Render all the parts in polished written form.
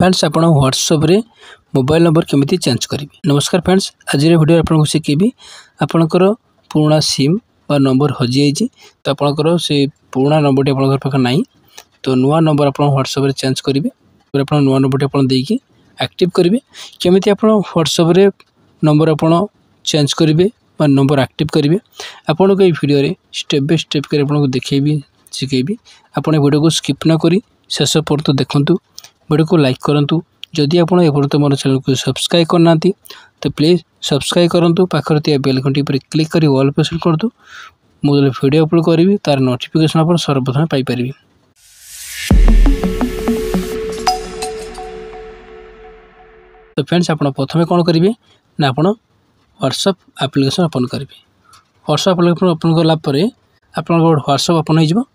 Friends आपण WhatsApp रे mobile number केमिति चेंज करेंगे। नमस्कार फ्रेंड्स, आज वीडियो आपको शिखेबी आपणकर पुराना सिम बा नंबर हजि जाइए तो आपणकर से पुराना नंबर टी आप पाखे ना तो नुआ नंबर आप व्हाट्सएप रे चेंज करेंगे। आप नुआ नंबर टी आप देकी एक्टिव करेंगे। केमिति आप व्हाट्सएप रे नंबर आप चेंज करेंगे बा नंबर एक्टिव करेंगे आपको ये वीडियो रे स्टेप बाय स्टेप कर आपको देखेबी शिखेबी। आपन वीडियो को स्किप न करी शेष पर्यंत देखंतु। वीडियो को लाइक करंतु। जदि आप एपर्यंत मोर चैनल को सब्सक्राइब करना तो प्लीज सब्सक्राइब करंतु। पाखर बेल घंटी पर क्लिक कर ऑल पर सेट करतु। मुझे वीडियो अपलोड करी तार नोटिफिकेशन आप सर्वप्रथम पाइपर। तो फ्रेंड्स आप प्रथम कौन करेंगे ना आप व्हाट्सएप एप्लिकेशन ओपन करेंगे। व्हाट्सएप एप्लिकेशन ओपन कलापर आप व्हाट्सएप ओपन हो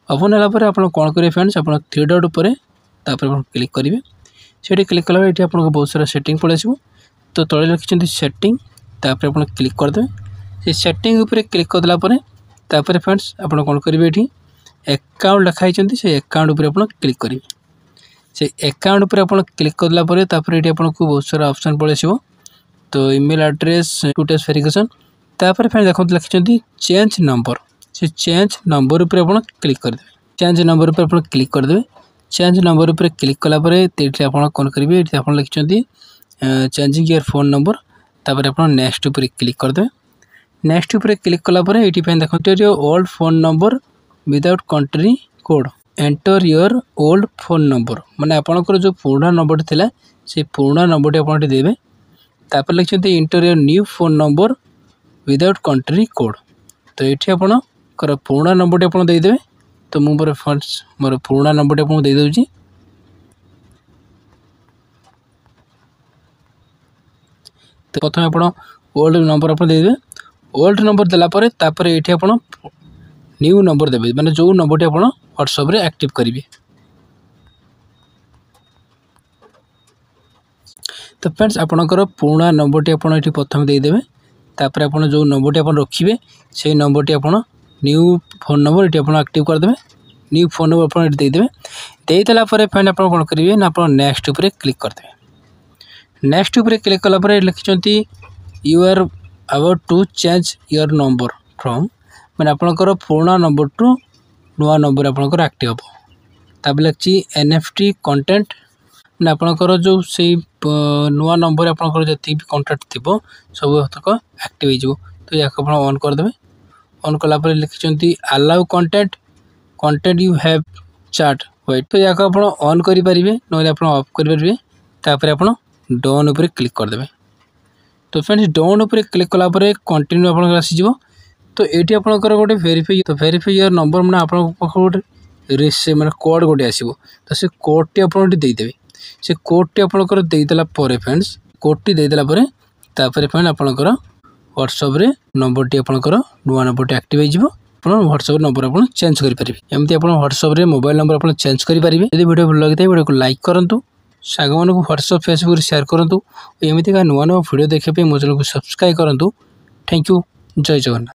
ओपन होगापर आप कौन करेंगे फ्रेंड्स आप थ्री डॉट उपर क्लिक करेंगे। से क्लिक कला ये आपको बहुत सारा सेटिंग पड़े आसो तो तले लिखिं सेटिंग तापर आप क्लिक करदे। से सेटिंग उपर क्लिक करदेलापर फ्रेंड्स आप कौन करेंगे ये अकाउंट लिखाई से अकाउंट उपर आप क्लिक करेंगे। से अकाउंट उपर आप क्लिक करदेलापर ये आपको बहुत सारा ऑप्शन पड़े आसो तो email address two step verification तापर फ्रेंड्स देखते लिखिं चेंज नंबर। से चेंज नंबर उपर आप क्लिक करदे। चेंज नंबर उपर आप क्लिक करदे। चेंज नंबर उपर क्लिक कलापर आप कौन करेंगे ये आप लिखिं चेंजिंग योर फोन नंबर तापर आप नेक्स्ट उपर क्लिक करदे। नेक्स्ट उपर क्लिक कलापर ये देखते old phone number without country code enter your old phone number माने आपणकर जो पुराना नंबर थिला से पुराना नंबर टी आप देवे। तापर लिखिं enter your new phone number without country code तो ये आपणकर पुराना नंबर टी आप देदेवे। तो मुझे फ्रेंड्स मोर पुराना नंबर टी आपको दे दूँगी। तो प्रथम आप ओल्ड नंबर आप देदेवे। ओल्ड नंबर देलापर तापर ये आप न्यू नंबर देवे माने जो नंबर टी आप व्हाट्सएप रे एक्टिव करेंगे। तो फ्रेंड्स आपणकर पुराना नंबर टी आप प्रथम देदेवे। तापर आप जो नंबर टी आप रखिए से नंबर टी आप न्यू फोन नंबर ये आप एक्टिव करदे। न्यू फोन नंबर आप देदेवे। देदेला फ्रेंड आप कौन करेंगे ना आप नेक्स्ट उपर क्लिक करदे। नेक्स्ट उपर क्लिक कलापर लिखिं you are about to change your number from मैंने आपणकर पुराना नंबर टू नुआ नंबर आपणकर एक्टिव हम। तापर लिखी एनएफटी कंटेंट मैंने आपणकर जो से नुआ नंबर आपणकर जी भी कंटेंट थी सब तक एक्टिव हो तो या ऑन करदे। ऑन कलापर लिखिं allow content content you have chat wait तो या आप ऑन करेंगे ना आप ऑफ करेंगे। तापर आप डन उपर क्लिक करदे। तो फ्रेंड्स डन उपर क्लिक कलापर कंटिन्यू आप आसीज तो ये आपंकर गोटे वेरीफाई तो वेरीफाई योर नंबर मैंने आप गोटे मैंने कोड गोटे आसो तो से कोड टी आप देदेवे। से कोड टी आपंकर देदेला फ्रेंड्स कोड टी देदेला तापर फ्रेंड आपंकर व्हाट्सएप रे नंबर टी आपंकर नुआ नंबर टी एक्टिव हो व्हाट्सएप नंबर आप चेंज करेंगे। एमती आप व्हाट्सएप रे मोबाइल नंबर आप चेंज करेंगे। यदि वीडियो भल लगी वीडियो को लाइक करूँ सांग मान व्हाट्सएप फेसबुक शेयर करूँ। एमती नुआ नुआ वीडियो देखा मो चैनल को सब्सक्राइब करूँ। Thank you. जय जगन्नाथ।